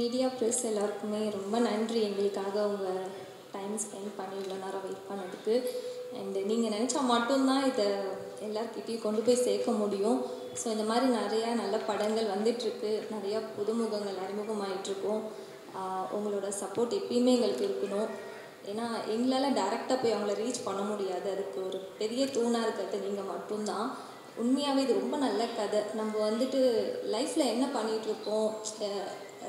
Media press எல்லாருக்குமே ரொம்ப நன்றி. எங்களுக்காக உங்கள் டைம் ஸ்பெண்ட் பண்ணி இவ்வளோ நேரம் வெயிட் பண்ணதுக்கு. அண்டு நீங்கள் நினச்சா மட்டும்தான் இதை எல்லாருக்கிட்டையும் கொண்டு போய் சேர்க்க முடியும். ஸோ இந்த மாதிரி நிறையா நல்ல படங்கள் வந்துட்டுருக்கு, நிறையா புதுமுகங்கள் அறிமுகமாகிட்ருக்கோம். உங்களோட சப்போர்ட் எப்பயுமே எங்களுக்கு இருக்கணும். ஏன்னா எங்களால் டேரெக்டாக போய் அவங்கள ரீச் பண்ண முடியாது. அதுக்கு ஒரு பெரிய தூணாக இருக்கிறது நீங்கள் மட்டும்தான். உண்மையாகவே இது ரொம்ப நல்ல கதை. நம்ம வந்துட்டு லைஃப்பில் என்ன பண்ணிகிட்ருக்கோம்,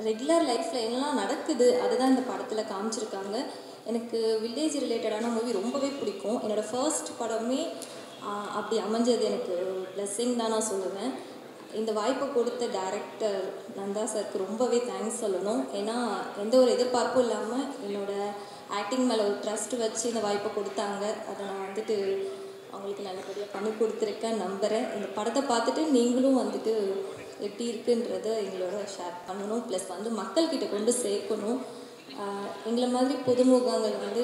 ரெகுலர் லைஃப்பில் என்னெல்லாம் நடக்குது அதுதான் இந்த படத்தில் காமிச்சிருக்காங்க. எனக்கு வில்லேஜ் ரிலேட்டடான மூவி ரொம்பவே பிடிக்கும். என்னோடய ஃபர்ஸ்ட் படமே அப்படி அமைஞ்சது எனக்கு பிளெஸ்ஸிங் தான் நான் சொல்லுவேன். இந்த வாய்ப்பை கொடுத்த டைரக்டர் நந்தா சாருக்கு ரொம்பவே தேங்க்ஸ் சொல்லணும். ஏன்னா எந்த ஒரு எதிர்பார்ப்பும் இல்லாமல் என்னோடய ஆக்டிங் மேலே ஒரு ட்ரஸ்ட் வச்சு இந்த வாய்ப்பை கொடுத்தாங்க. அதை நான் வந்துட்டு அவங்களுக்கு நல்லபடியாக பண்ணி கொடுத்துருக்கேன் நம்புகிறேன். இந்த படத்தை பார்த்துட்டு நீங்களும் வந்துட்டு எப்படி இருக்குன்றத எங்களோட ஷேர் பண்ணணும். ப்ளஸ் வந்து மக்கள்கிட்ட கொண்டு சேர்க்கணும். எங்களை மாதிரி புதுமுகங்கள் வந்து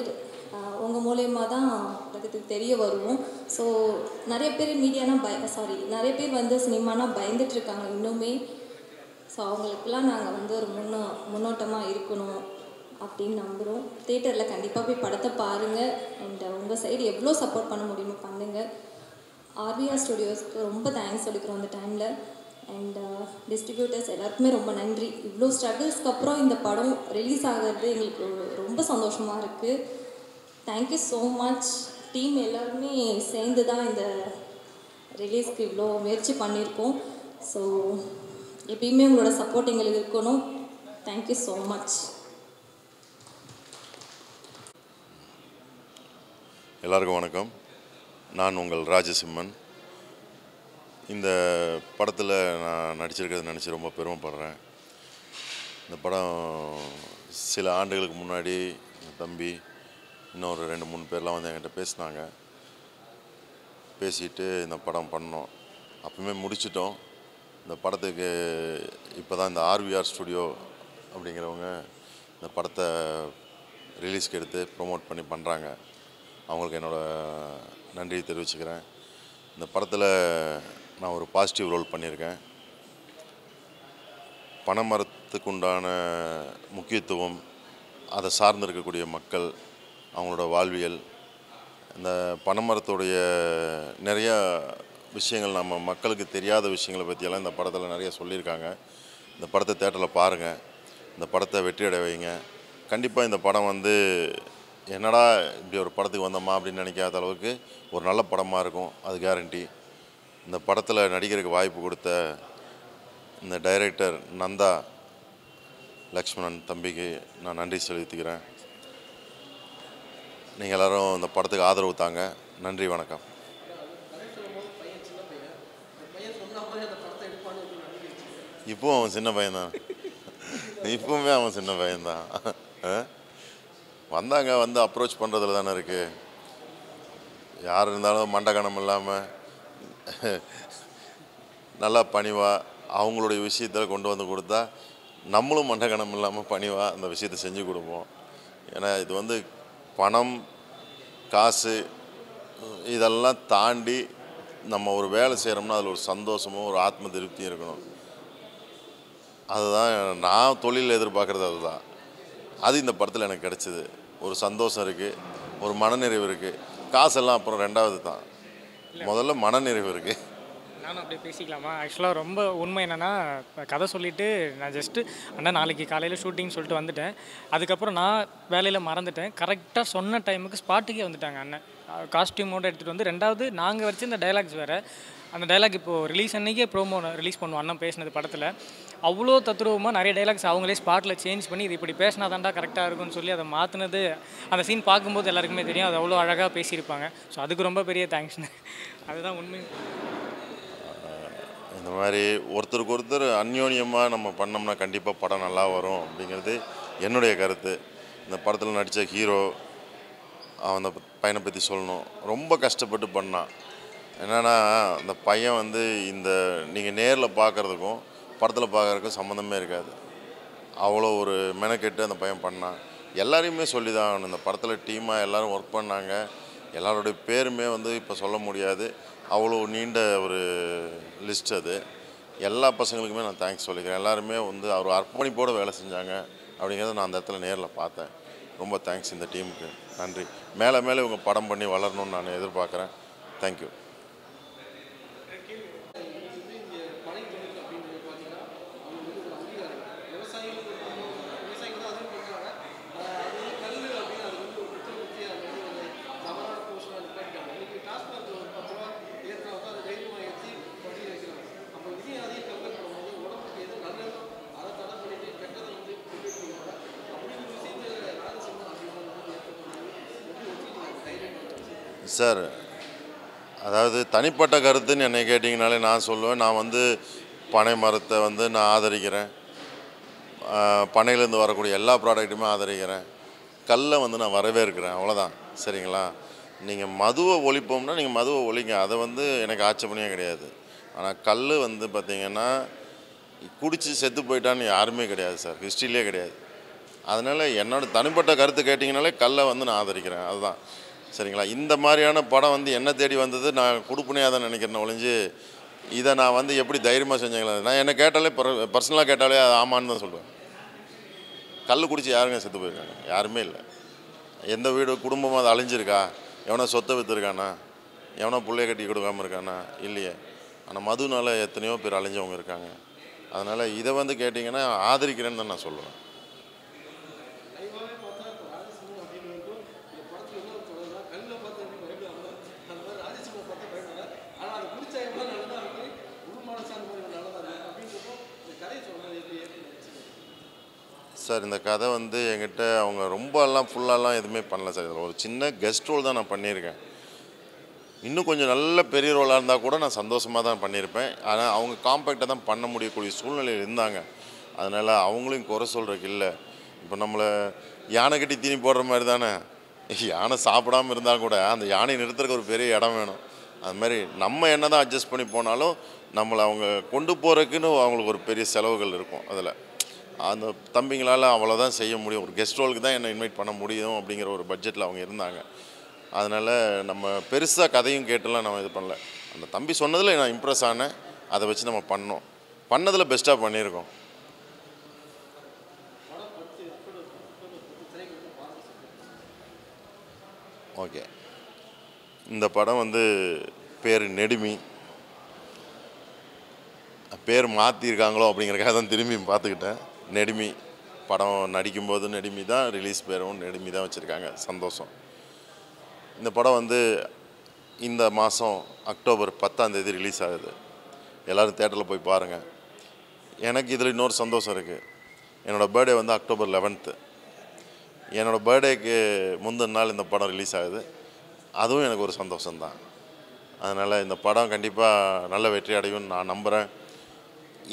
உங்கள் மூலயமா தான் உலகத்துக்கு தெரிய வருவோம். ஸோ நிறைய பேர் மீடியானா நிறைய பேர் வந்து சினிமானா பயந்துட்டுருக்காங்க இன்னுமே. ஸோ அவங்களுக்கெல்லாம் நாங்கள் வந்து ஒரு முன்னோட்டமாக இருக்கணும் அப்படின்னு நம்புகிறோம். தியேட்டரில் கண்டிப்பாக போய் படத்தை பாருங்கள். அண்ட் உங்கள் சைடு எவ்வளோ சப்போர்ட் பண்ண முடியுமோ பண்ணுங்கள். ஆர்விஆர் ஸ்டுடியோஸ்க்கு ரொம்ப தேங்க்ஸ் சொல்லிக்கிறோம் அந்த டைமில். அண்ட் டிஸ்ட்ரிபியூட்டர்ஸ் எல்லாருக்குமே ரொம்ப நன்றி. இவ்வளோ ஸ்ட்ரகிள்ஸ்க்கு அப்புறம் இந்த படம் ரிலீஸ் ஆகிறது எங்களுக்கு ரொம்ப சந்தோஷமாக இருக்குது. Thank you so much. டீம் எல்லாருமே சேர்ந்து தான் இந்த ரிலீஸ்க்கு இவ்வளோ முயற்சி பண்ணியிருக்கோம். ஸோ எப்பயுமே உங்களோட சப்போர்ட் எங்களுக்கு இருக்கணும். Thank you so much. எல்லாருக்கும் வணக்கம். நான் உங்கள் ராஜசிம்மன். இந்த படத்தில் நான் நடிச்சிருக்கிறது நினச்சி ரொம்ப பெருமைப்படுறேன். இந்த படம் சில ஆண்டுகளுக்கு முன்னாடி என் தம்பி இன்னொரு 2-3 பேர்லாம் வந்து என்கிட்ட பேசினாங்க. பேசிட்டு இந்த படம் பண்ணோம். அப்பவுமே முடிச்சிட்டோம். இந்த படத்துக்கு இப்போ தான் இந்த ஆர்விஆர் ஸ்டுடியோ அப்படிங்கிறவங்க இந்த படத்தை ரிலீஸ்க்கு எடுத்து ப்ரொமோட் பண்ணி பண்ணுறாங்க. அவங்களுக்கு என்னோடய நன்றியை தெரிவிச்சுக்கிறேன். இந்த படத்தில் நான் ஒரு பாசிட்டிவ் ரோல் பண்ணியிருக்கேன். பனைமரத்துக்கு உண்டான முக்கியத்துவம், அதை சார்ந்து இருக்கக்கூடிய மக்கள், அவங்களோட வாழ்வியல், இந்த பனைமரத்துடைய நிறையா விஷயங்கள், நம்ம மக்களுக்கு தெரியாத விஷயங்களை பற்றியெல்லாம் இந்த படத்தில் நிறைய சொல்லியிருக்காங்க. இந்த படத்தை தேட்டரில் பாருங்கள். இந்த படத்தை வெற்றியடை வைங்க. கண்டிப்பாக இந்த படம் வந்து என்னடா இப்படி ஒரு படத்துக்கு வந்தோமா அப்படின்னு நினைக்காத அளவுக்கு ஒரு நல்ல படமாக இருக்கும், அது கேரண்டி. இந்த படத்தில் நடிக்கிறதுக்கு வாய்ப்பு கொடுத்த இந்த டைரக்டர் நந்தா லக்ஷ்மணன் தம்பிக்கு நான் நன்றி செலுத்திக்கிறேன். நீங்கள் எல்லோரும் இந்த படத்துக்கு ஆதரவு தாங்க. நன்றி, வணக்கம். இப்போவும் அவன் சின்ன பையன்தான். இப்போவுமே அவன் சின்ன பையன்தான். வந்தாங்க, வந்து அப்ரோச் பண்ணுறதுல தானே இருக்குது. யார் இருந்தாலும் மண்டகணம் இல்லாமல் நல்லா பணிவாக அவங்களுடைய விஷயத்தில் கொண்டு வந்து கொடுத்தா நம்மளும் மண்டகணம் இல்லாமல் பணிவாக அந்த விஷயத்தை செஞ்சு கொடுப்போம். ஏன்னா இது வந்து பணம், காசு இதெல்லாம் தாண்டி நம்ம ஒரு வேலை செய்கிறோம்னா அதில் ஒரு சந்தோஷமும் ஒரு ஆத்ம திருப்தியும் இருக்கணும். அதுதான் நான் தொழில் எதிர்பார்க்குறது. அதுதான் அது இந்த படத்தில் எனக்கு கிடச்சிது. ஒரு சந்தோஷம் இருக்குது, ஒரு மனநிறைவு இருக்குது. காசெல்லாம் அப்புறம் ரெண்டாவது தான். முதல்ல மனநிறைவு இருக்குது. நானும் அப்படியே பேசிக்கலாமா? ஆக்சுவலாக ரொம்ப உண்மை என்னென்னா, கதை சொல்லிவிட்டு நான் ஜஸ்ட்டு அண்ணா நாளைக்கு காலையில் ஷூட்டிங் சொல்லிட்டு வந்துட்டேன். அதுக்கப்புறம் நான் வேலையில் மறந்துட்டேன். கரெக்டாக சொன்ன டைமுக்கு ஸ்பாட்டுக்கே வந்துட்டாங்க அண்ணன். காஸ்டியூமோடு எடுத்துகிட்டு வந்து, ரெண்டாவது நாங்கள் வச்சு இந்த டைலாக்ஸ் வேறு. அந்த டைலாக் இப்போது ரிலீஸ் அன்றைக்கே ப்ரோமோ ரிலீஸ் பண்ணுவோம் அண்ணன் பேசினது படத்தில். அவ்வளோ தத்ரூபமாக நிறைய டைலாக்ஸ் அவங்களே ஸ்பாட்டில் சேஞ்ச் பண்ணி இது இப்படி பேசினா தாண்டா கரெக்டாக இருக்கும்னு சொல்லி அதை மாற்றினது. அந்த சீன் பார்க்கும்போது எல்லாருக்குமே தெரியும், அது அவ்வளோ அழகாக பேசியிருப்பாங்க. ஸோ அதுக்கு ரொம்ப பெரிய தேங்க்ஸ்ண்ணே. அதுதான் உண்மை. இந்த மாதிரி ஒருத்தருக்கு ஒருத்தர் அந்யோன்யமாக நம்ம பண்ணோம்னா கண்டிப்பாக படம் நல்லா வரும் அப்படிங்கிறது என்னுடைய கருத்து. இந்த படத்தில் நடித்த ஹீரோ, அந்த பையனை பற்றி சொல்லணும். ரொம்ப கஷ்டப்பட்டு பண்ணான். என்னென்னா அந்த பையன் வந்து இந்த நீங்கள் நேரில் பார்க்குறதுக்கும் படத்தில் பார்க்குறதுக்கும் சம்மந்தமே இருக்காது. அவ்வளோ ஒரு மெனக்கெட்டு அந்த பையன் பண்ணான். எல்லாரையுமே சொல்லி தான் ஆகணும். இந்த படத்தில் டீமாக எல்லோரும் ஒர்க் பண்ணாங்க. எல்லாருடைய பேருமே வந்து இப்போ சொல்ல முடியாது. அவ்வளோ நீண்ட ஒரு லிஸ்ட் அது. எல்லா பசங்களுக்குமே நான் தேங்க்ஸ் சொல்லிக்கிறேன். எல்லாருமே வந்து ஒரு அர்ப்பணிப்போடு வேலை செஞ்சாங்க அப்படிங்கிறத நான் அந்த இடத்துல நேரில் பார்த்தேன். ரொம்ப தேங்க்ஸ் இந்த டீமுக்கு. நன்றி. மேலே மேலே இவங்க படம் பண்ணி வளரணும்னு நான் எதிர்பார்க்குறேன். தேங்க்யூ. சார், அதாவது தனிப்பட்ட கருத்துன்னு என்னை கேட்டிங்கனாலே நான் சொல்லுவேன், நான் வந்து பனை மரத்தை வந்து நான் ஆதரிக்கிறேன். பனையிலேருந்து வரக்கூடிய எல்லா ப்ராடக்ட்டுமே ஆதரிக்கிறேன். கல்லை வந்து நான் வரவேற்கிறேன். அவ்வளோதான். சரிங்களா? நீங்கள் மதுவை ஒழிப்போம்னா நீங்கள் மதுவை ஒழிங்க. அதை வந்து எனக்கு ஆட்சேபனையே கிடையாது. ஆனால் கல் வந்து பார்த்திங்கன்னா குடித்து செத்து போயிட்டான்னு யாருமே கிடையாது சார், ஹிஸ்ட்ரியிலே கிடையாது. அதனால் என்னோடய தனிப்பட்ட கருத்து கேட்டிங்கனாலே கல்லை வந்து நான் ஆதரிக்கிறேன். அதுதான். சரிங்களா? இந்த மாதிரியான படம் வந்து என்ன தேடி வந்தது, நான் கொடுப்புனையாக தான் நினைக்கிறேன் ஒழிஞ்சு இதை நான் வந்து எப்படி தைரியமாக செஞ்சேங்களா. நான் என்ன கேட்டாலே பர்சனலாக கேட்டாலே அது ஆமான்னு தான் சொல்லுவேன். கல் குடித்து யாருங்க செத்து போயிருக்காங்க? யாருமே இல்லை. எந்த வீடு குடும்பமாக அது அழிஞ்சிருக்கா? எவனோ சொத்தை விற்றுருக்கானா? எவனோ பிள்ளைய கட்டி கொடுக்காமல் இருக்கானா? இல்லையே. ஆனால் மதுனால எத்தனையோ பேர் அழிஞ்சவங்க இருக்காங்க. அதனால் இதை வந்து கேட்டிங்கன்னா ஆதரிக்கிறேன்னு தான் நான் சொல்லுவேன். சார், இந்த கதை வந்து என்கிட்ட அவங்க ரொம்பலாம் ஃபுல்லாலாம் எதுவுமே பண்ணல சார். இதில் ஒரு சின்ன கெஸ்ட் ரோல் தான் நான் பண்ணியிருக்கேன். இன்னும் கொஞ்சம் நல்ல பெரிய ரோலாக இருந்தால் கூட நான் சந்தோஷமாக தான் பண்ணியிருப்பேன். ஆனால் அவங்க காம்பேக்டாக தான் பண்ண முடியக்கூடிய சூழ்நிலையில் இருந்தாங்க. அதனால் அவங்களையும் குறை சொல்கிறதுக்கு இல்லை. இப்போ நம்மளை யானை கட்டி தீனி போடுற மாதிரி தானே. யானை சாப்பிடாமல் இருந்தால் கூட அந்த யானையை நிறுத்துறதுக்கு ஒரு பெரிய இடம் வேணும். அது மாதிரி நம்ம என்ன தான் அட்ஜஸ்ட் பண்ணி போனாலும் நம்மளை அவங்க கொண்டு போகிறதுக்குன்னு அவங்களுக்கு ஒரு பெரிய செலவுகள் இருக்கும். அதில் அந்த தம்பிங்களால் அவ்வளோதான் செய்ய முடியும். ஒரு கெஸ்ட் ரோலுக்கு தான் என்னை இன்வைட் பண்ண முடியும் அப்படிங்கிற ஒரு பட்ஜெட்டில் அவங்க இருந்தாங்க. அதனால் நம்ம பெருசாக கதையும் கேட்டுலாம் நம்ம இது பண்ணல. அந்த தம்பி சொன்னதில் நான் இம்ப்ரெஸ் ஆனேன். அதை வச்சு நம்ம பண்ணோம். பண்ணதில் பெஸ்ட்டாக பண்ணியிருக்கோம். ஓகே. இந்த படம் வந்து பேர் நெடுமி. பேர் மாற்றிருக்காங்களோ அப்படிங்கிறக்காக தான் திரும்பி பார்த்துக்கிட்டேன். நெடுமி படம் நடிக்கும்போது நெடுமி தான், ரிலீஸ் பேரும் நெடுமி தான் வச்சுருக்காங்க. சந்தோஷம். இந்த படம் வந்து இந்த மாதம் அக்டோபர் 10 ரிலீஸ் ஆகுது. எல்லோரும் தேட்டரில் போய் பாருங்கள். எனக்கு இதில் இன்னொரு சந்தோஷம் இருக்குது. என்னோடய பர்த்டே வந்து அக்டோபர் 11. என்னோடய பர்த்டேக்கு முந்தின நாள் இந்த படம் ரிலீஸ் ஆகுது. அதுவும் எனக்கு ஒரு சந்தோஷம்தான். அதனால் இந்த படம் கண்டிப்பாக நல்ல வெற்றி அடையும்னு நான் நம்புகிறேன்.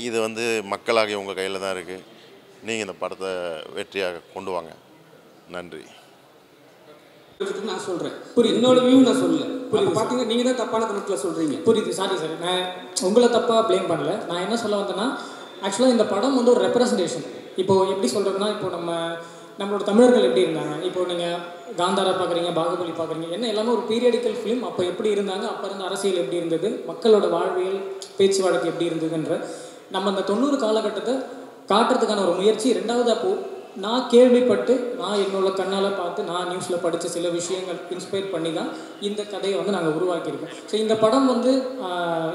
இது வந்து மக்களாகிய உங்கள் கையில் தான் இருக்குது. நீங்கள் இந்த படத்தை வெற்றியாக கொண்டு வாங்க. நன்றி. நான் சொல்கிறேன். புரியுது. என்னோட வியூ நான் சொல்லல. புரியுது. பார்த்தீங்கன்னா நீங்கள் தான் தப்பான கணக்கில் சொல்கிறீங்க. புரியுது. சாரி சார், நான் உங்களை தப்பாக ப்ளேம் பண்ணல. நான் என்ன சொல்ல வந்தேன்னா, ஆக்சுவலாக இந்த படம் வந்து ஒரு ரெப்ரசன்டேஷன். இப்போது எப்படி சொல்கிறதுனா, இப்போ நம்மளோட தமிழர்கள் எப்படி இருந்தாங்க, இப்போது நீங்கள் காந்தாரா பார்க்குறீங்க, பாகுபலி பார்க்குறீங்க, என்ன எல்லாமே ஒரு பீரியடிக்கல் ஃபிலிம். அப்போ எப்படி இருந்தாங்க, அப்போ இருந்த அரசியல் எப்படி இருந்தது, மக்களோட வாழ்வியல் பேச்சு வழக்கு எப்படி இருந்ததுன்ற நம்ம அந்த 90 காலகட்டத்தை காட்டுறதுக்கான ஒரு முயற்சி. ரெண்டாவது, அப்போது நான் கேள்விப்பட்டு நான் என்னோட கண்ணால் பார்த்து நான் நியூஸில் படித்த சில விஷயங்கள் இன்ஸ்பயர் பண்ணி தான் இந்த கதையை வந்து நாங்கள் உருவாக்கியிருக்கோம். ஸோ இந்த படம் வந்து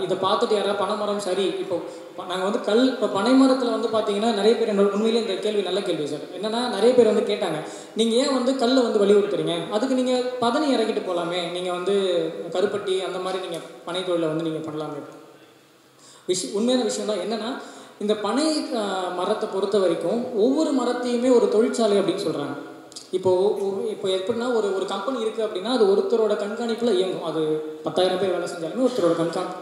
இதை பார்த்துட்டு யாராவது பனைமரம் சரி, இப்போ நாங்கள் வந்து இப்போ பனைமரத்தில் வந்து பார்த்தீங்கன்னா நிறைய பேர் என்னோட உண்மையிலே இந்த கேள்வி நல்ல கேள்வி சார். என்னென்னா நிறைய பேர் வந்து கேட்டாங்க, நீங்கள் ஏன் வந்து கல்லை வந்து வலியுறுத்துறீங்க, அதுக்கு நீங்கள் பதனி இறக்கிட்டு போகலாமே, நீங்கள் வந்து கருப்பட்டி அந்த மாதிரி நீங்கள் பனை தொழிலை வந்து நீங்கள் பண்ணலாமே. உண்மையான விஷயம் தான். என்னென்னா இந்த பனை மரத்தை பொறுத்த வரைக்கும் ஒவ்வொரு மரத்தையுமே ஒரு தொழிற்சாலை அப்படின்னு சொல்கிறாங்க. இப்போ எப்படின்னா ஒரு கம்பெனி இருக்குது அப்படின்னா அது ஒருத்தரோட கண்காணிப்பில் இயங்கும். அது 10,000 பேர் வேலை செஞ்சாலுமே ஒருத்தரோட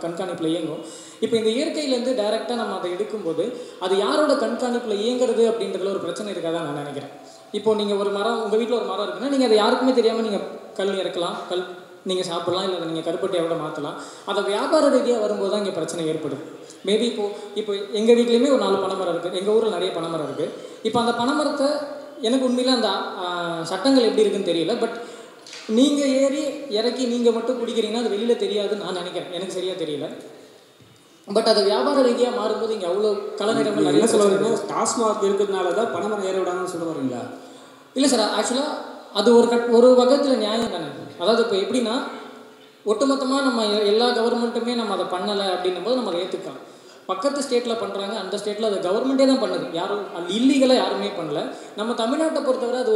கண்காணிப்பில் இயங்கும். இப்போ இந்த இயற்கையிலேருந்து டைரெக்டாக நம்ம அதை எடுக்கும்போது அது யாரோட கண்காணிப்பில் இயங்குறது அப்படின்றதுல ஒரு பிரச்சனை இருக்காதான் நான் நினைக்கிறேன். இப்போது நீங்கள் ஒரு மரம், உங்கள் வீட்டில் ஒரு மரம் இருக்குன்னா நீங்கள் அதை யாருக்குமே தெரியாமல் நீங்கள் கல் இறக்கலாம், நீங்கள் சாப்பிட்லாம், இல்லை நீங்கள் கருப்பட்டியோட மாற்றலாம். அதை வியாபார ரீதியாக வரும்போது தான் இங்கே பிரச்சனை ஏற்படுது. மேபி இப்போ எங்கள் வீட்லேயுமே ஒரு 4 பனைமரம் இருக்குது. எங்கள் ஊரில் நிறைய பனைமரம் இருக்குது. இப்போ அந்த பனைமரத்தை எனக்கு உண்மையில் அந்த சட்டங்கள் எப்படி இருக்குன்னு தெரியல. பட் நீங்கள் ஏறி இறக்கி நீங்கள் மட்டும் குடிக்கிறீங்கன்னா அது வெளியில் தெரியாதுன்னு நான் நினைக்கிறேன். எனக்கு சரியாக தெரியல. பட் அது வியாபார ரீதியாக மாறும்போது இங்கே அவ்வளோ கலநிறங்கள் என்ன சொல்ல வரீங்க? டாஸ்மாக் இருக்கிறதுனால தான் பனைமரம் ஏற விடாங்கன்னு சொல்ல வரீங்களா? இல்லை சார், ஆக்சுவலாக அது ஒரு வகத்தில் நியாயம் தானே. அதாவது இப்போ எப்படின்னா, ஒட்டுமொத்தமாக நம்ம எல்லா கவர்மெண்ட்டுமே நம்ம அதை பண்ணலை அப்படின்னும் போது நம்ம அதை ஏற்றுக்கலாம். பக்கத்து ஸ்டேட்டில் பண்ணுறாங்க, அந்த ஸ்டேட்டில் அது கவர்மெண்ட்டே தான் பண்ணுது, யாரும் அது இல்லீகலாக யாருமே பண்ணல. நம்ம தமிழ்நாட்டை பொறுத்தவரை அது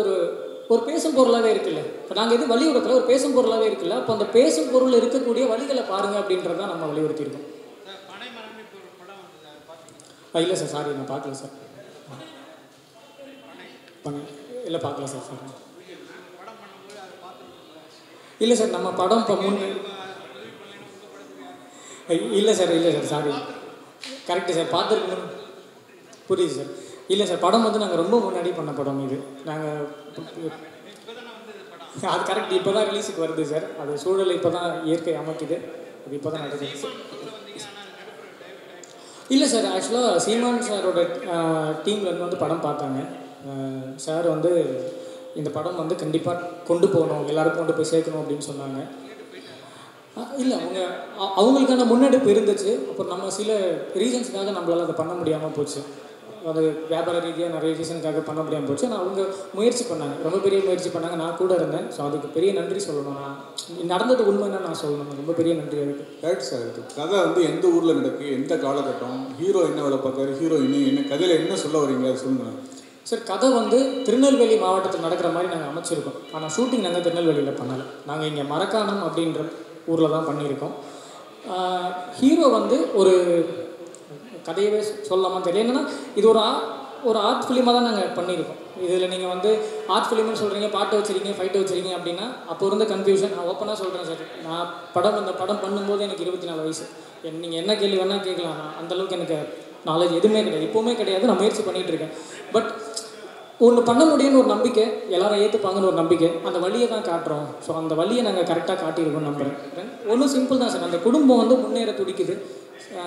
ஒரு பேசும் பொருளாகவே இருக்குல்ல. இப்போ நாங்கள் எது வலியுறுத்தல, ஒரு பேசும் பொருளாகவே இருக்குல்ல. அப்போ அந்த பேசும் பொருள் இருக்கக்கூடிய வழிகளை பாருங்கள் அப்படின்றத நம்ம வலியுறுத்தியிருக்கோம். இல்லை சார், சாரி நான் பார்க்கல சார். இல்லை பார்க்கல சார். சார் இல்லை சார், நம்ம படம் இப்போ இல்லை சார் சாரி, கரெக்டு சார், பார்த்துருக்கணும். புரியுது சார். இல்லை சார், படம் வந்து நாங்கள் ரொம்ப முன்னாடி பண்ண படம் இது. நாங்கள் அது கரெக்ட், இப்போ தான் ரிலீஸுக்கு வருது சார். அது சூழல் இப்போ தான் இயற்கை அமைக்குது, அது இப்போ தான் நடக்குது. இல்லை சார், ஆக்சுவலாக சீமான் சாரோட டீம்லேருந்து வந்து படம் பார்த்தாங்க. சார் வந்து இந்த படம் வந்து கண்டிப்பாக கொண்டு போகணும், எல்லாருக்கும் கொண்டு போய் சேர்க்கணும் அப்படின்னு சொன்னாங்க. இல்லை, அவங்களுக்கான முன்னெடுப்பு இருந்துச்சு. அப்புறம் நம்ம சில ரீசன்ஸுக்காக நம்மளால் அதை பண்ண முடியாமல் போச்சு. அது வியாபார ரீதியாக நிறைய ரீசனுக்காக பண்ண முடியாமல் போச்சு. ஆனால் அவங்க முயற்சி பண்ணாங்க, ரொம்ப பெரிய முயற்சி பண்ணாங்க. நான் கூட இருந்தேன். ஸோ அதுக்கு பெரிய நன்றி சொல்லணும். நான் நடந்தது உண்மைன்னா நான் சொல்லணும், ரொம்ப பெரிய நன்றி அதுக்கு. Correct sir. இது கதை வந்து எந்த ஊரில் நடக்கு, எந்த காலகட்டம், ஹீரோ என்ன வேலை பார்த்தாரு, ஹீரோயின் என்ன, கதையில் என்ன சொல்ல வரீங்க அது சொல்லுங்கள் சார். கதை வந்து திருநெல்வேலி மாவட்டத்தில் நடக்கிற மாதிரி நாங்கள் அமைச்சிருக்கோம். ஆனால் ஷூட்டிங் நாங்கள் திருநெல்வேலியில் பண்ணலை. நாங்கள் இங்கே மரக்காணம் அப்படின்ற ஊரில் தான் பண்ணியிருக்கோம். ஹீரோ வந்து ஒரு கதையவே சொல்லலாமா தெரியல. என்னென்னா இது ஒரு ஆர்ட் ஃபிலிமாக தான் நாங்கள் பண்ணியிருக்கோம். இதில் நீங்கள் வந்து ஆர்ட் ஃபிலிம்னு சொல்கிறீங்க, பாட்டு வச்சுருக்கீங்க, ஃபைட்டு வச்சுருக்கீங்க அப்படின்னா அப்போ இருந்த கன்ஃபியூஷன். நான் ஓப்பனாக சொல்கிறேன் சார், நான் இந்த படம் பண்ணும்போது எனக்கு 24 வயசு. நீங்கள் என்ன கேள்வி வேணால் கேட்கலாம். நான் அந்தளவுக்கு எனக்கு நாலேஜ் எதுவுமே கிடையாது, இப்போவுமே கிடையாது. நான் முயற்சி பண்ணிகிட்டு இருக்கேன். பட் ஒன்று பண்ண முடியும்னு ஒரு நம்பிக்கை, எல்லாரும் ஏற்றுப்பாங்கன்னு ஒரு நம்பிக்கை, அந்த வழியை தான் காட்டுறோம். ஸோ அந்த வழியை நாங்கள் கரெக்டாக காட்டியிருக்கோம்னு நம்புகிறேன். ஒன்றும் சிம்பிள் தான் சார். அந்த குடும்பம் வந்து முன்னேற துடிக்குது.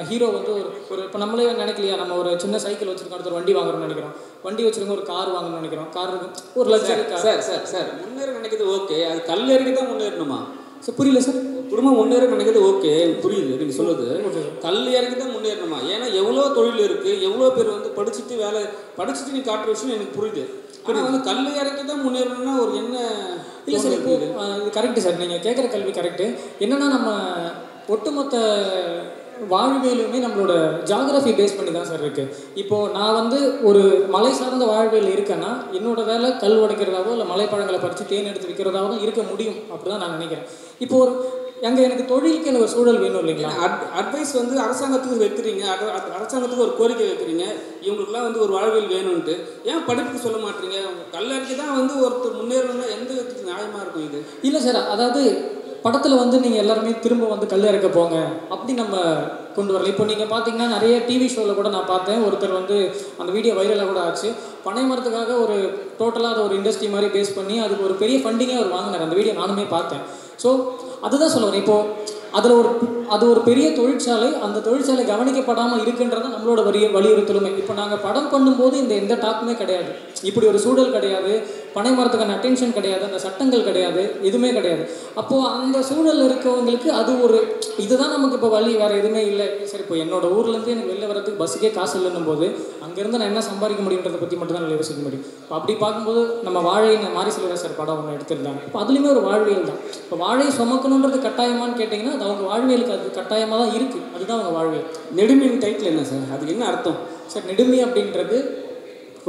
ஹீரோ வந்து ஒரு இப்போ நம்மளே நினைக்கலையா, நம்ம ஒரு சின்ன சைக்கிள் வச்சுருக்கோம், அடுத்த ஒரு வண்டி வாங்கணும்னு நினைக்கிறோம், வண்டி வச்சுருக்கோம், ஒரு கார் வாங்கணும்னு நினைக்கிறோம், கார் ஒரு லக்ஸரி கார். சார் முன்னேற நினைக்கிறது ஓகே, அது கல்லறிக்கி தான் முன்னேறணுமா சார்? புரியல சார். குடும்பம் முன்னேற நினைக்கிறது ஓகே, புரியுது நீங்கள் சொல்லுது. கல் இறக்கி தான் முன்னேறணுமா? ஏன்னா எவ்வளோ தொழில் இருக்குது, எவ்வளோ பேர் வந்து படிச்சுட்டு நீ காட்டுற விஷயம் எனக்கு புரியுது. ஆனால் வந்து கல் இறக்கி தான் முன்னேறணும்னா ஒரு என்ன? இல்லை சார், இப்போ இது கரெக்டு சார், நீங்கள் கேட்குற கல்வி கரெக்டு. என்னென்னா நம்ம ஒட்டுமொத்த வாழ்வியலுமே நம்மளோட ஜாகிரஃபி பேஸ் பண்ணி தான் சார் இருக்குது. இப்போது நான் வந்து ஒரு மலை சார்ந்த வாழ்வியல் இருக்கேன்னா என்னோடய வேலை கல் உடைக்கிறதாவோ இல்லை மலைப்பழங்களை பறித்து தேன் எடுத்து விற்கிறதாவோ இருக்க முடியும், அப்படி தான் நான் நினைக்கிறேன். இப்போது எனக்கு தொழிலுக்கு எனக்கு ஒரு சூழல் வேணும் இல்லைங்களா? அட்வைஸ் வந்து அரசாங்கத்துக்கு வைக்கிறீங்க, அரசாங்கத்துக்கு ஒரு கோரிக்கை வைக்கிறீங்க, இவங்களுக்குலாம் வந்து ஒரு வாழ்வியல் வேணும்ன்ட்டு. ஏன் படிப்புக்கு சொல்ல மாட்டீங்க? கல்லறிக்கை தான் வந்து ஒருத்தர் முன்னேறணும்னா எந்த விதத்துக்கு நியாயமாக இருக்கும் இது? இல்லை சார், அதாவது படத்தில் வந்து நீங்கள் எல்லாருமே திரும்ப வந்து கல் இறக்க போங்க அப்படி நம்ம கொண்டு வரல. இப்போ நீங்கள் பார்த்தீங்கன்னா நிறைய டிவி ஷோவில் கூட நான் பார்த்தேன், ஒருத்தர் வந்து அந்த வீடியோ வைரலாக கூட ஆச்சு. பனை மரத்துக்காக ஒரு டோட்டலாக அதை ஒரு இண்டஸ்ட்ரி மாதிரி பேஸ் பண்ணி அதுக்கு ஒரு பெரிய ஃபண்டிங்கே அவர் வாங்கினார். அந்த வீடியோ நானுமே பார்த்தேன். ஸோ அதுதான் சொல்ல வரேன். இப்போது அது ஒரு பெரிய தொழிற்சாலை, அந்த தொழிற்சாலை கவனிக்கப்படாமல் இருக்குன்றது நம்மளோட வலியுறுத்தலுமே. இப்போ நாங்கள் படம் பண்ணும்போது எந்த டாக்குமே கிடையாது, இப்படி ஒரு சூழல் கிடையாது, பனை மரத்துக்கான அட்டென்ஷன் கிடையாது, அந்த சட்டங்கள் கிடையாது, எதுவுமே கிடையாது. அப்போது அந்த சூழலில் இருக்கவங்களுக்கு அது ஒரு இதுதான் நமக்கு இப்போ வழி, வேறு எதுவுமே இல்லை. சரி, இப்போ என்னோட ஊர்லேருந்து எனக்கு வெளில வரதுக்கு பஸ்ஸுக்கே காசு இல்லைன்னும் போது அங்கேருந்து நான் என்ன சம்பாதிக்க முடியுன்றதை பற்றி மட்டும் தான் யோசிக்க முடியும். இப்போ அப்படி பார்க்கும்போது நம்ம வாழை மாரி செல்வராஜ் சார் படம் ஒன்று எடுத்திருந்தாங்க. இப்போ அதுலேயுமே ஒரு வாழ்வியல் தான். இப்போ வாழை சுமக்கணுன்றது கட்டாயமானு கேட்டிங்கன்னா அது அவங்க வாழ்வியலுக்கு அது கட்டாயமாக தான் இருக்குது, அதுதான் அவங்க வாழ்வியல். நெடுமின் டைட்டில் என்ன சார், அதுக்கு என்ன அர்த்தம் சார்? நெடுமி அப்படின்றது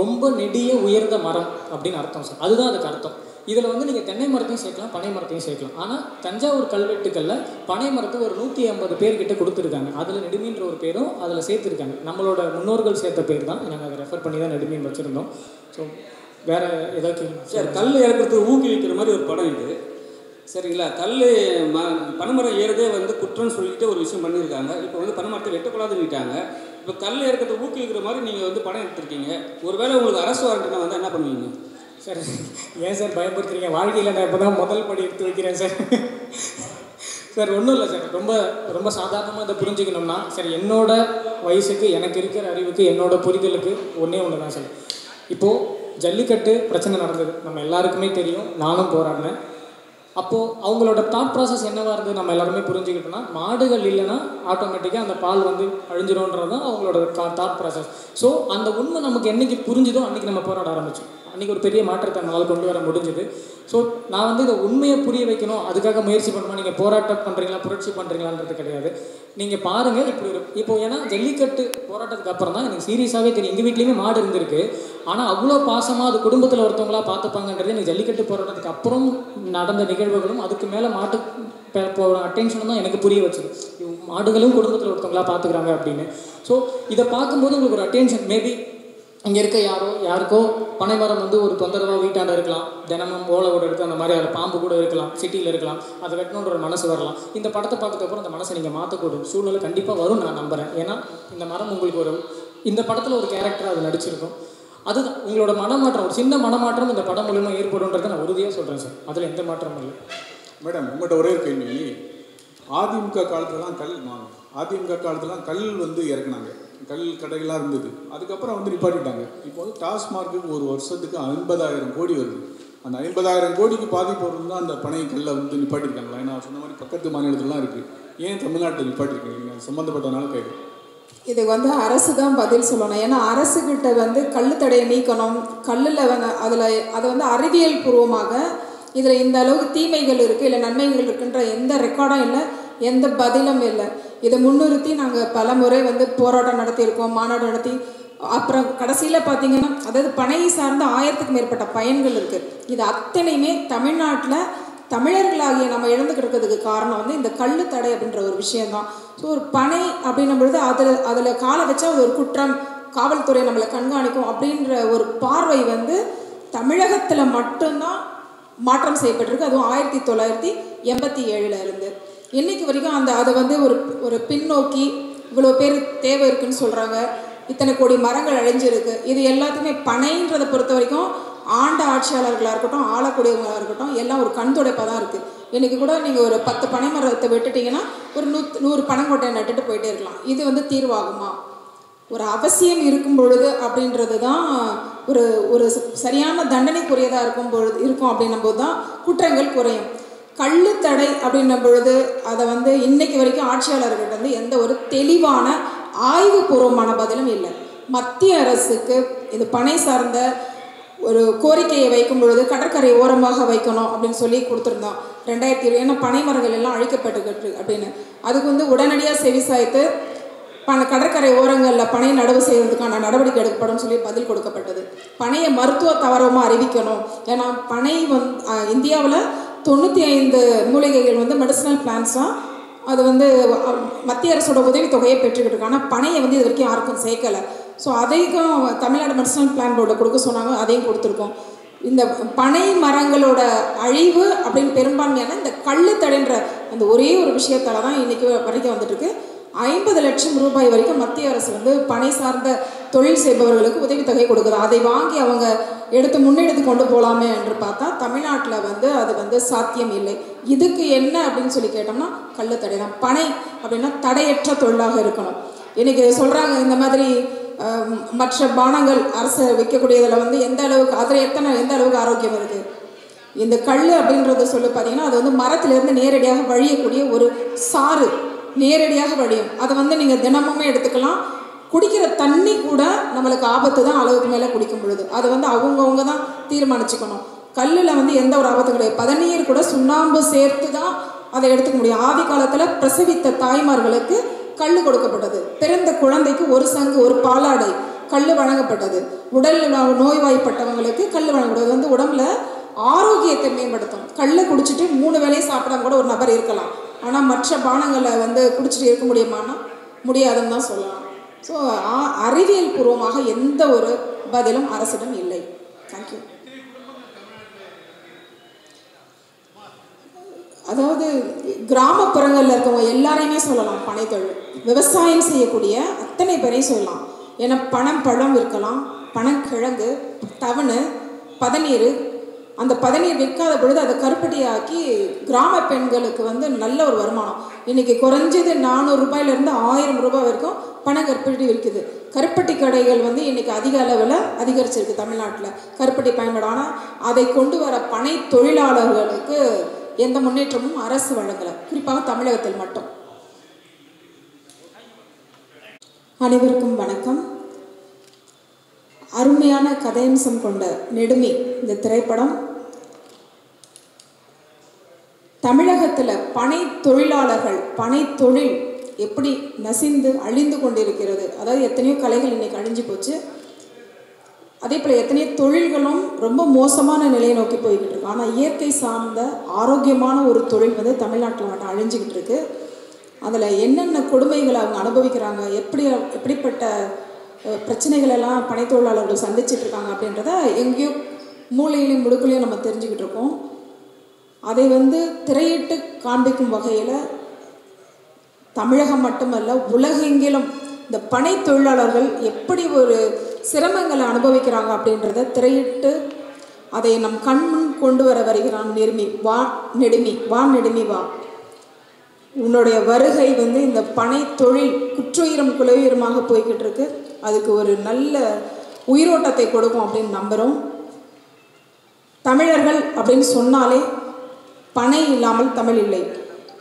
ரொம்ப நெடிய உயர்ந்த மரம் அப்படின்னு அர்த்தம் சார், அதுதான் அதுக்கு அர்த்தம். இதில் வந்து நீங்கள் தென்னை மரத்தையும் சேர்க்கலாம், பனை மரத்தையும் சேர்க்கலாம். ஆனால் தஞ்சாவூர் கல்வெட்டுக்களில் பனை மரத்துக்கு ஒரு 150 பேர்கிட்ட கொடுத்துருக்காங்க. அதில் நெடுமீன்ற ஒரு பேரும் அதில் சேர்த்துருக்காங்க. நம்மளோட முன்னோர்கள் சேர்த்த பேர் தான், நாங்கள் அதை ரெஃபர் பண்ணி தான் நெடுமீன் வச்சுருந்தோம். ஸோ வேறு ஏதாச்சும் சார், கல் இறக்கிறதுக்கு ஊக்குவிக்கிற மாதிரி ஒரு படம் இது, சரிங்களா? பனைமரம் ஏறதே வந்து குற்றம்னு சொல்லிட்டு ஒரு விஷயம் பண்ணியிருக்காங்க. இப்போ வந்து பனைமரத்தை வெட்டக்கூடாதுன்னுட்டாங்க. இப்போ கல் இறக்கிறத ஊக்குவிக்கிற மாதிரி நீங்கள் வந்து படம் எடுத்துருக்கீங்க. ஒருவேளை உங்களுக்கு அரசு வாரண்ட்னா வந்து என்ன பண்ணுவீங்க சார்? ஏன் சார் பயப்படுத்துறீங்க? வாழ்க்கையில் நான் இப்போ தான் முதல் படி எடுத்து வைக்கிறேன் சார். சார் ஒன்றும் இல்லை சார், ரொம்ப ரொம்ப சாதாரணமாக இதை புரிஞ்சுக்கணும்னா சார், என்னோட வயசுக்கு எனக்கு இருக்கிற அறிவுக்கு என்னோட புரிதலுக்கு ஒன்றே ஒன்று தான் சார். இப்போது ஜல்லிக்கட்டு பிரச்சனை நடந்தது, நம்ம எல்லாருக்குமே தெரியும், நானும் போராடினேன். அப்போது அவங்களோட தாட் ப்ராசஸ் என்னவாக இருந்தது நம்ம எல்லாருமே புரிஞ்சுக்கிட்டோம்னா, மாடுகள் இல்லைன்னா ஆட்டோமேட்டிக்காக அந்த பால் வந்து அழிஞ்சிரும்ன்றது தான் அவங்களோட தாட் ப்ராசஸ். ஸோ அந்த உண்மை நமக்கு என்றைக்கு புரிஞ்சுதோ அன்றைக்கி நம்ம போராட ஆரம்பித்தோம். அன்றைக்கி ஒரு பெரிய மாற்றத்தை நம்மளால் கொண்டு வர முடிஞ்சுது. ஸோ நான் வந்து இதை உண்மையை புரிய வைக்கணும், அதுக்காக முயற்சி பண்ணுமா, நீங்கள் போராட்டம் பண்ணுறீங்களா புரட்சி பண்ணுறீங்களான்றது கிடையாது. நீங்கள் பாருங்கள் இப்போ ஏன்னா ஜல்லிக்கட்டு போராட்டத்துக்கு அப்புறம் தான் எனக்கு சீரியஸாகவே தெரியும். எங்கள் வீட்லேயுமே மாடு இருந்திருக்கு, ஆனால் அவ்வளோ பாசமாக அது குடும்பத்தில் ஒருத்தவங்களா பார்த்துப்பாங்கன்றது எனக்கு ஜல்லிக்கட்டு போராட்டத்துக்கு அப்புறம் நடந்த நிகழ்வுகளும் அதுக்கு மேலே மாட்டு அட்டென்ஷனும் தான் எனக்கு புரிய வச்சுது. மாடுகளும் குடும்பத்தில் ஒருத்தவங்களா பார்த்துக்கிறாங்க அப்படின்னு. ஸோ இதை பார்க்கும்போது உங்களுக்கு ஒரு அட்டென்ஷன், மேபி இங்கே இருக்க யாருக்கோ பனைமரம் வந்து ஒரு தொந்தரவாக வீட்டாண்ட இருக்கலாம், தினமும் ஓலை கூட எடுத்து அந்த மாதிரி அதில் பாம்பு கூட இருக்கலாம், சிட்டியில் இருக்கலாம், அதை வெட்டணுன்ற ஒரு மனசு வரலாம். இந்த படத்தை பார்க்கறதுக்கப்புறம் அந்த மனசை நீங்கள் மாற்றக்கூடிய சூழ்நிலை கண்டிப்பாக வரும் நான் நம்புகிறேன். ஏன்னா இந்த மரம் உங்களுக்கு இந்த படத்தில் ஒரு கேரக்டராக அது நடிச்சிருக்கும். அதுதான் உங்களோட மனமாற்றம், ஒரு சின்ன மனமாற்றம் இந்த படம் மூலமாக ஏற்படும்ன்றதை நான் உறுதியாக சொல்கிறேன் சார். அதில் எந்த மாற்றமும் இல்லை. மேடம், உங்கள்கிட்ட ஒரே கேள்வி. அதிமுக காலத்துலலாம் கல் வந்து இறக்குனாங்க, கல் கடைகளாக இருந்தது. அதுக்கப்புறம் வந்து நிப்பாட்டிட்டாங்க. இப்போ வந்து டாஸ்மார்க்கு ஒரு வருஷத்துக்கு 50,000 கோடி வருது. அந்த 50,000 கோடிக்கு பாதிப்பு வரும் தான் அந்த பனை கல்லை வந்து நிப்பாட்டிருக்காங்களா? ஏன்னா சொன்ன மாதிரி பக்கத்து மாநிலத்திலலாம் இருக்குது, ஏன் தமிழ்நாட்டில் நிப்பாட்டிருக்கீங்க? அது சம்மந்தப்பட்டனால கேட்குறேன். இது வந்து அரசு தான் பதில் சொல்லணும். ஏன்னா அரசுக்கிட்ட வந்து கல் தடையை நீக்கணும், கல்லில் வந்து அதை வந்து அறிவியல் பூர்வமாக இதில் இந்த அளவுக்கு தீமைகள் இருக்குது இல்லை நன்மைகள் இருக்குன்ற எந்த ரெக்கார்டும் இல்லை, எந்த பதிலும் இல்லை. இதை முன்னிறுத்தி நாங்கள் பல முறை வந்து போராட்டம் நடத்தியிருக்கோம், மாநாடு நடத்தி. அப்புறம் கடைசியில் பார்த்திங்கன்னா, அதாவது பனை சார்ந்த 1000க்கும் மேற்பட்ட பயன்கள் இருக்குது. இது அத்தனையுமே தமிழ்நாட்டில் தமிழர்களாகிய நம்ம இழந்துக்கிட்டு காரணம் வந்து இந்த கல் தடை அப்படின்ற ஒரு விஷயந்தான். ஸோ ஒரு பனை அப்படின்னும் பொழுது அதில் காலை வச்சா அது ஒரு குற்றம், காவல்துறை நம்மளை கண்காணிக்கும் அப்படின்ற ஒரு பார்வை வந்து தமிழகத்தில் மட்டும்தான் மாற்றம் செய்யப்பட்டிருக்கு. அதுவும் 1987 இருந்து இன்னைக்கு வரைக்கும் அதை வந்து ஒரு பின்னோக்கி இவ்வளோ பேர் தேவை இருக்குன்னு சொல்கிறாங்க. இத்தனை கோடி மரங்கள் அழிஞ்சிருக்கு. இது எல்லாத்தையுமே பனைன்றதை பொறுத்த வரைக்கும் ஆண்ட ஆட்சியாளர்களாக இருக்கட்டும், ஆளக்கூடியவங்களாக இருக்கட்டும், எல்லாம் ஒரு கண் துடைப்பாக தான் இருக்குது. இன்றைக்கி கூட நீங்கள் ஒரு 10 பனை மரத்தை வெட்டுட்டிங்கன்னா ஒரு 100 பனங்கொட்டையை நட்டுட்டு போயிட்டே இருக்கலாம். இது வந்து தீர்வாகுமா? ஒரு அவசியம் இருக்கும் பொழுது அப்படின்றது தான் ஒரு சரியான தண்டனைக்குரியதாக இருக்கும் அப்படின்னும் போது தான் குற்றங்கள் குறையும். கள்ளு தடை அப்படின்னும் பொழுது அதை வந்து இன்னைக்கு வரைக்கும் ஆட்சியாளர்கிட்ட வந்து எந்த ஒரு தெளிவான ஆய்வுபூர்வமான பதிலும் இல்லை. மத்திய அரசுக்கு இது பனை சார்ந்த ஒரு கோரிக்கையை வைக்கும் பொழுது கடற்கரை ஓரமாக வைக்கணும் அப்படின்னு சொல்லி கொடுத்துருந்தோம் 2020. ஏன்னா பனை மரங்கள் எல்லாம் அழிக்கப்பட்டுக்கிட்டு அப்படின்னு அதுக்கு வந்து உடனடியாக செவிசாய்த்து கடற்கரை ஓரங்களில் பனை நடவு செய்வதற்கான நடவடிக்கை எடுக்கப்படும் சொல்லி பதில் கொடுக்கப்பட்டது. பனையை மருத்துவ தவறமாக அறிவிக்கணும். ஏன்னா பனை இந்தியாவில் 95 மூலிகைகள் வந்து மெடிசனல் பிளான்ஸாக அது வந்து மத்திய அரசோட உதவி தொகையை பெற்றுக்கிட்டு இருக்கு. ஆனால் பனையை வந்து இது வரைக்கும் யாருக்கும் சேர்க்கலை. ஸோ அதைக்கும் தமிழ்நாடு மெடிசனல் பிளான் போர்டில் கொடுக்க சொன்னாங்க, அதையும் கொடுத்துருக்கோம். இந்த பனை மரங்களோட அழிவு அப்படின்னு பெரும்பான்மையான இந்த கள்ளு தடைன்ற அந்த ஒரே ஒரு விஷயத்தால் தான் இன்றைக்கி வரைக்கும் வந்துட்டுருக்கு. 50 லட்சம் ரூபாய் வரைக்கும் மத்திய அரசு வந்து பனை சார்ந்த தொழில் செய்பவர்களுக்கு உதவித்தொகை கொடுக்குது. அதை வாங்கி அவங்க முன்னெடுத்து கொண்டு போகலாமே என்று பார்த்தா தமிழ்நாட்டில் வந்து அது வந்து சாத்தியம் இல்லை. இதுக்கு என்ன அப்படின்னு சொல்லி கேட்டோம்னா கள்ளு தடை தான். பனை அப்படின்னா தடையற்ற தொழிலாக இருக்கணும். இன்றைக்கி சொல்கிறாங்க இந்த மாதிரி மற்ற பானங்கள் அரசு விற்கக்கூடியதில் வந்து எந்த அளவுக்கு அதில் எந்த அளவுக்கு ஆரோக்கியம் இருக்குது. இந்த கல் அப்படின்றத சொல்லி பார்த்தீங்கன்னா அது வந்து மரத்திலிருந்து நேரடியாக வழியக்கூடிய ஒரு சாறு, நேரடியாக வழியும். அதை வந்து நீங்கள் தினமுமே எடுத்துக்கலாம். குடிக்கிற தண்ணி கூட நம்மளுக்கு ஆபத்து தான் அளவுக்கு மேலே குடிக்கும் பொழுது. அது வந்து அவங்கவுங்க தான் தீர்மானிச்சுக்கணும். கல்லில் வந்து எந்த ஒரு ஆபத்து கிடையாது. பதநீர் கூட சுண்ணாம்பு சேர்த்து தான் அதை எடுத்துக்க முடியும். ஆதி காலத்தில் பிரசவித்த தாய்மார்களுக்கு கல் கொடுக்கப்பட்டது. பிறந்த குழந்தைக்கு ஒரு சங்கு ஒரு பாலாடை கல் வழங்கப்பட்டது. உடல் நோய்வாய்ப்பட்டவங்களுக்கு கல் வழங்கப்பட்டது. வந்து உடம்புல ஆரோக்கியத்தை மேம்படுத்தும். கல்லை குடிச்சிட்டு 3 வேளையும் சாப்பிடாம கூட ஒரு நபர் இருக்கலாம். ஆனால் மற்ற பானங்களை வந்து குடிச்சிட்டு இருக்க முடியுமானா முடியாதுன்னு தான் சொல்லலாம். ஸோ அறிவியல் பூர்வமாக எந்த ஒரு பதிலும் அரசிடம் இல்லை. தேங்க்யூ. அதாவது கிராமப்புறங்களில் இருக்கவங்க எல்லாரையுமே சொல்லலாம். பனைத்தொழில் விவசாயம் செய்யக்கூடிய அத்தனை பேரையும் சொல்லலாம். ஏன்னா பழம் இருக்கலாம், பனங்கிழங்கு, தவணு, பதநீர். அந்த பதநீர் விற்காத பொழுது அதை கருப்பட்டியாக்கி கிராம பெண்களுக்கு வந்து நல்ல ஒரு வருமானம். இன்றைக்கி குறைஞ்சது 400 ரூபாயிலேருந்து 1000 ரூபாய் வரைக்கும் பனங்கருப்பட்டி விற்குது. கருப்பட்டி கடைகள் வந்து இன்றைக்கி அதிக அளவில் அதிகரிச்சிருக்கு தமிழ்நாட்டில் கருப்பட்டி பயன்படும். ஆனால் அதை கொண்டு வர பனை தொழிலாளர்களுக்கு எந்த முன்னேற்றமும் அரசு வழங்கலை, குறிப்பாக தமிழகத்தில் மட்டும். அனைவருக்கும் வணக்கம். அருமையான கதையம்சம் கொண்ட நெடுமி இந்த திரைப்படம் தமிழகத்தில் பனை தொழிலாளர்கள், பனை தொழில் எப்படி நசிந்து அழிந்து கொண்டிருக்கிறது. அதாவது எத்தனையோ கலைகள் இன்றைக்கி அழிஞ்சு போச்சு, அதே போல் எத்தனையோ தொழில்களும் ரொம்ப மோசமான நிலையை நோக்கி போய்கிட்டு இருக்கு. ஆனால் இயற்கை சார்ந்த ஆரோக்கியமான ஒரு தொழில் வந்து தமிழ்நாட்டில் மட்டும் அழிஞ்சிக்கிட்டு இருக்கு. அதில் என்னென்ன கொடுமைகளை அவங்க அனுபவிக்கிறாங்க, எப்படிப்பட்ட பிரச்சனைகளெல்லாம் பனை தொழிலாளர்கள் சந்திச்சிட்ருக்காங்க அப்படின்றத எங்கேயோ மூலையிலையும் முடுக்குலையும் நம்ம தெரிஞ்சுக்கிட்டு இருக்கோம். அதை வந்து திரையிட்டு காண்பிக்கும் வகையில் தமிழகம் மட்டுமல்ல உலகெங்கிலும் இந்த பனை தொழிலாளர்கள் எப்படி ஒரு சிரமங்களை அனுபவிக்கிறாங்க அப்படின்றத திரையிட்டு அதை நம் கண்முன் கொண்டு வர வருகிறான் நெடுமி. நெடுமி வா, உன்னுடைய வருகை வந்து இந்த பனை தொழில் குற்றுயிரும் குலவுயிரமாக போய்கிட்டு இருக்கு, அதுக்கு ஒரு நல்ல உயிரோட்டத்தை கொடுக்கும் அப்படின்னு நம்புகிறோம். தமிழர்கள் அப்படின்னு சொன்னாலே பனை இல்லாமல் தமிழ் இல்லை.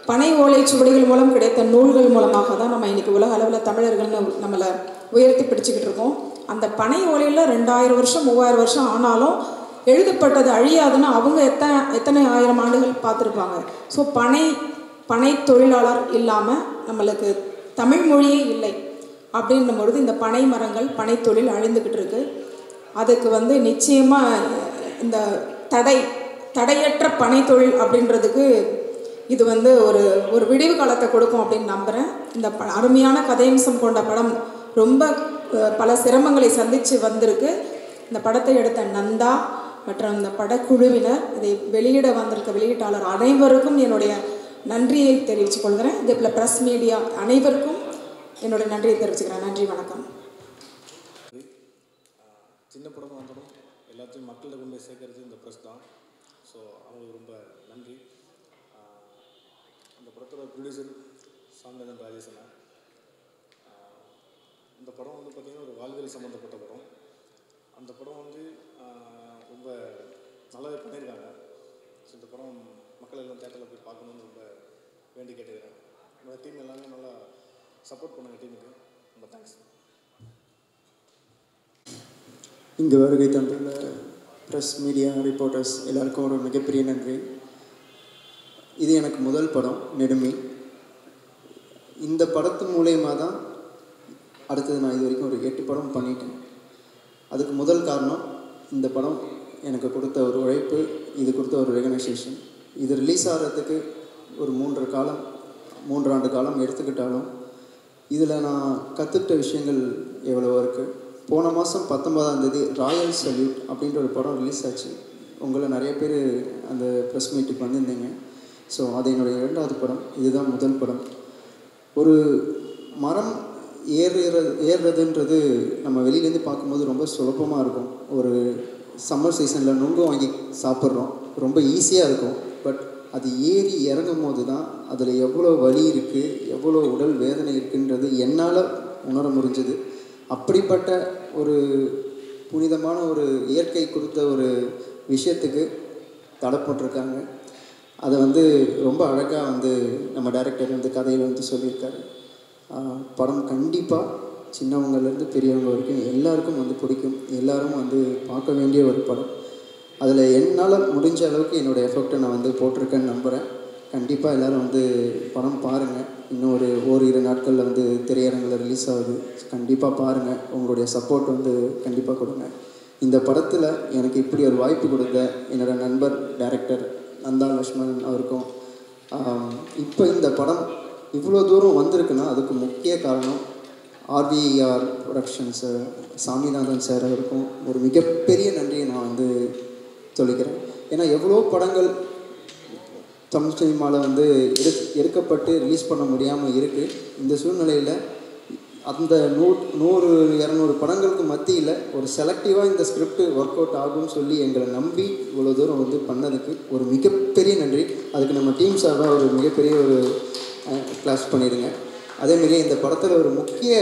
பனை ஓலை சுவடிகள் மூலம் கிடைத்த நூல்கள் மூலமாக தான் நம்ம இன்றைக்கி உலக அளவில் தமிழர்கள்னு நம்மளை உயர்த்தி பிடிச்சிக்கிட்டு இருக்கோம். அந்த பனை ஓலையில் 2000 வருஷம் 3000 வருஷம் ஆனாலும் எழுதப்பட்டது அழியாதுன்னு அவங்க எத்தனை ஆயிரம் ஆண்டுகள் பார்த்துருப்பாங்க. ஸோ பனை தொழிலாளர் இல்லாமல் நம்மளுக்கு தமிழ் மொழியே இல்லை அப்படின்னும் பொழுது இந்த பனை மரங்கள், பனை தொழில் அழிந்துக்கிட்டு இருக்கு. அதுக்கு வந்து நிச்சயமாக இந்த தடையற்ற பனை தொழில் அப்படின்றதுக்கு இது வந்து ஒரு விடிவு காலத்தை கொடுக்கும் அப்படின்னு நம்புகிறேன். இந்த அருமையான கதையம்சம் கொண்ட படம் ரொம்ப பல சிரமங்களை சந்தித்து வந்திருக்கு. இந்த படத்தை எடுத்த நந்தா மற்றும் இந்த படக்குழுவினர், இதை வெளியிட வந்திருக்க வெளியீட்டாளர் அனைவருக்கும் என்னுடைய நன்றியை தெரிவித்துக் கொள்கிறேன். இதே போல் ப்ரெஸ் மீடியா அனைவருக்கும் என்னுடைய நன்றியை தெரிவிச்சுக்கிறேன். நன்றி, வணக்கம். சின்ன படமாக இருந்தாலும் எல்லாத்தையும் மக்கள்கிட்ட கொண்டு போய் சேர்க்கறது இந்த ப்ரெஸ் தான். ஸோ அவங்களுக்கு ரொம்ப நன்றி. இந்த படத்தோட ப்ரொடியூசர் சாமிநாதன் ராஜேசன். இந்த படம் வந்து பார்த்திங்கன்னா ஒரு வாழ்வியல் சம்மந்தப்பட்ட படம். அந்த படம் வந்து ரொம்ப நல்லாவே பண்ணியிருக்காங்க. ஸோ இந்த படம் மக்கள் எல்லாம் தேட்டரில் போய் பார்க்கணுன்னு ரொம்ப வேண்டி கேட்டுக்கிறேன். நம்ம டீம் எல்லாமே நல்லா சப்போர்ட் பண்ணுங்கள் டீமுக்கு. ரொம்ப தேங்க்ஸ். இங்கே வருகை தந்துள்ள ப்ரெஸ் மீடியா ரிப்போர்ட்டர்ஸ் எல்லாருக்கும் ஒரு மிகப்பெரிய நன்றி. இது எனக்கு முதல் படம் நெடுமி. இந்த படத்து மூலயமா தான் அடுத்தது நான் இது வரைக்கும் ஒரு 8 படம் பண்ணிட்டேன். அதுக்கு முதல் காரணம் இந்த படம் எனக்கு கொடுத்த ஒரு உழைப்பு, இது கொடுத்த ஒரு ரெகனைசேஷன். இது ரிலீஸ் ஆகிறதுக்கு ஒரு 3 ஆண்டு காலம் எடுத்துக்கிட்டாலும் இதில் நான் கற்றுக்கிட்ட விஷயங்கள் எவ்வளவோ இருக்குது. போன மாதம் 19ஆம் தேதி ராயல் சல்யூட் அப்படின்ற ஒரு படம் ரிலீஸ் ஆச்சு. உங்களை நிறைய பேர் அந்த ப்ரெஸ் மீட்டுக்கு வந்திருந்தீங்க. ஸோ அது என்னுடைய 2வது படம். இதுதான் முதல் படம். ஒரு மரம் ஏறுறதுன்றது நம்ம வெளியிலேருந்து பார்க்கும்போது ரொம்ப சுலபமாக இருக்கும். ஒரு சம்மர் சீசனில் நுங்கு வாங்கி சாப்பிட்றோம், ரொம்ப ஈஸியாக இருக்கும். பட் அது ஏறி இறங்கும் போது தான் அதில் எவ்வளோ வலி இருக்குது, எவ்வளோ உடல் வேதனை இருக்குன்றது என்னால் உணர முடிஞ்சது. அப்படிப்பட்ட ஒரு புனிதமான ஒரு இயற்கை கொடுத்த ஒரு விஷயத்துக்கு தடை போட்டிருக்காங்க. அதை வந்து ரொம்ப அழகாக நம்ம டைரக்டர் கதையில் சொல்லியிருக்காரு. படம் கண்டிப்பாக சின்னவங்கலேருந்து பெரியவங்க வரைக்கும் எல்லாருக்கும் பிடிக்கும். எல்லோரும் பார்க்க வேண்டிய ஒரு படம். அதில் என்னால் முடிஞ்ச அளவுக்கு என்னோடய எஃபெக்டை நான் போட்டிருக்கேன்னு நம்புகிறேன். கண்டிப்பாக எல்லோரும் படம் பாருங்கள். இன்னும் ஒரு 2 நாட்களில் திரையரங்கில் ரிலீஸ் ஆகுது. கண்டிப்பாக பாருங்கள். உங்களுடைய சப்போர்ட் கண்டிப்பாக கொடுங்க. இந்த படத்தில் எனக்கு இப்படி ஒரு வாய்ப்பு கொடுத்த என்னோடய நண்பர் டைரக்டர் நந்தா லக்ஷ்மணன் அவருக்கும், இப்போ இந்த படம் இவ்வளோ தூரம் வந்திருக்குன்னா அதுக்கு முக்கிய காரணம் RVR ப்ரொடக்ஷன்ஸ் சாமிநாதன் சார் அவருக்கும் ஒரு மிகப்பெரிய நன்றியை நான் சொல்லிக்கிறேன். ஏன்னா எவ்வளோ படங்கள் தமிழ் சினிமாவில் எடுக்கப்பட்டு ரிலீஸ் பண்ண முடியாமல் இருக்குது. இந்த சூழ்நிலையில் அந்த 100-200 படங்களுக்கு மத்தியில் ஒரு செலக்டிவாக இந்த ஸ்கிரிப்ட் ஒர்க் அவுட் ஆகும்னு சொல்லி எங்களை நம்பி இவ்வளோ தூரம் பண்ணதுக்கு ஒரு மிகப்பெரிய நன்றி. அதுக்கு நம்ம டீம் சார்பாக ஒரு மிகப்பெரிய ஒரு கிளாஸ் பண்ணிடுங்க. அதேமாரி இந்த படத்தில் ஒரு முக்கிய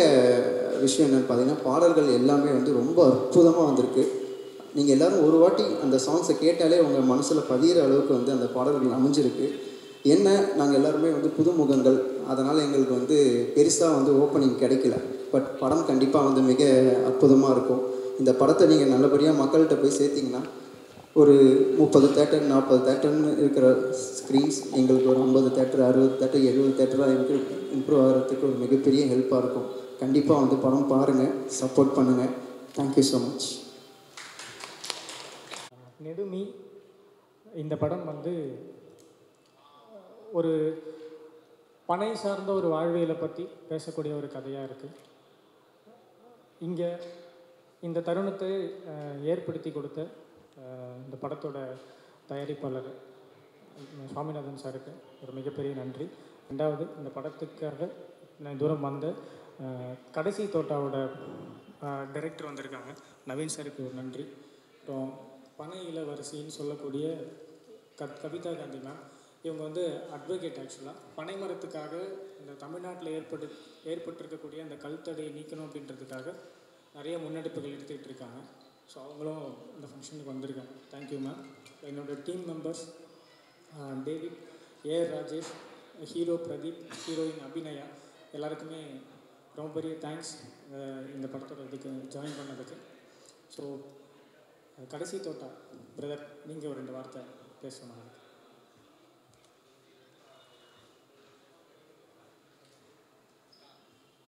விஷயம் என்னென்னு பார்த்தீங்கன்னா, பாடல்கள் எல்லாமே ரொம்ப அற்புதமாக வந்திருக்கு. நீங்கள் எல்லோரும் ஒரு வாட்டி அந்த சாங்ஸை கேட்டாலே உங்கள் மனசில் பதிகிற அளவுக்கு வந்து அந்த பாடல்கள் அமைஞ்சிருக்கு. என்ன நாங்கள் எல்லாருமே வந்து புதுமுகங்கள், அதனால் எங்களுக்கு வந்து பெருசாக வந்து ஓப்பனிங் கிடைக்கல. பட் படம் கண்டிப்பாக வந்து மிக அற்புதமாக இருக்கும். இந்த படத்தை நீங்கள் நல்லபடியாக மக்கள்கிட்ட போய் சேர்த்திங்கன்னா ஒரு 30 தேட்டர் 40 தேட்டர்னு இருக்கிற ஸ்க்ரீன்ஸ் எங்களுக்கு ஒரு 50 தேட்டர் 60 தேட்டர் 70 தேட்டராக இம்ப்ரூவ் ஆகிறதுக்கு ஒரு மிகப்பெரிய ஹெல்ப்பாக இருக்கும். கண்டிப்பாக வந்து படம் பாருங்கள், சப்போர்ட் பண்ணுங்கள். Thank you so much. நெடுமி இந்த படம் வந்து ஒரு பனை சார்ந்த ஒரு வாழ்வியலை பற்றி பேசக்கூடிய ஒரு கதையாக இருக்குது. இங்கே இந்த தருணத்தை ஏற்படுத்தி கொடுத்த இந்த படத்தோட தயாரிப்பாளர் சுவாமிநாதன் சாருக்கு ஒரு மிகப்பெரிய நன்றி. ரெண்டாவது, இந்த படத்துக்காக நான் தூரம் வந்த கடைசி தோட்டாவோட டைரக்டர் வந்திருக்காங்க, நவீன் சாருக்கு ஒரு நன்றி. அப்புறம் பனை இளவரசின்னு சொல்லக்கூடிய கவிதா காந்தி மேம், இவங்க வந்து அட்வொகேட். ஆக்சுவலாக பனை மரத்துக்காக இந்த தமிழ்நாட்டில் ஏற்பட்டிருக்கக்கூடிய அந்த கல்தடையை நீக்கணும் அப்படின்றதுக்காக நிறைய முன்னெடுப்புகள் எடுத்துக்கிட்டு இருக்காங்க. ஸோ அவங்களும் இந்த ஃபங்க்ஷனுக்கு வந்திருக்காங்க. Thank you ma'am. என்னோடய team members David, AR Rajesh, hero Pradeep, heroine Abhinaya, எல்லாருக்குமே ரொம்ப பெரிய தேங்க்ஸ் இந்த படத்தோட இதுக்கு ஜாயின் பண்ணதுக்கு. ஸோ கடைசி தோட்டா பிரதர், நீங்கள் ஒரு 2 வார்த்தை பேசணும்.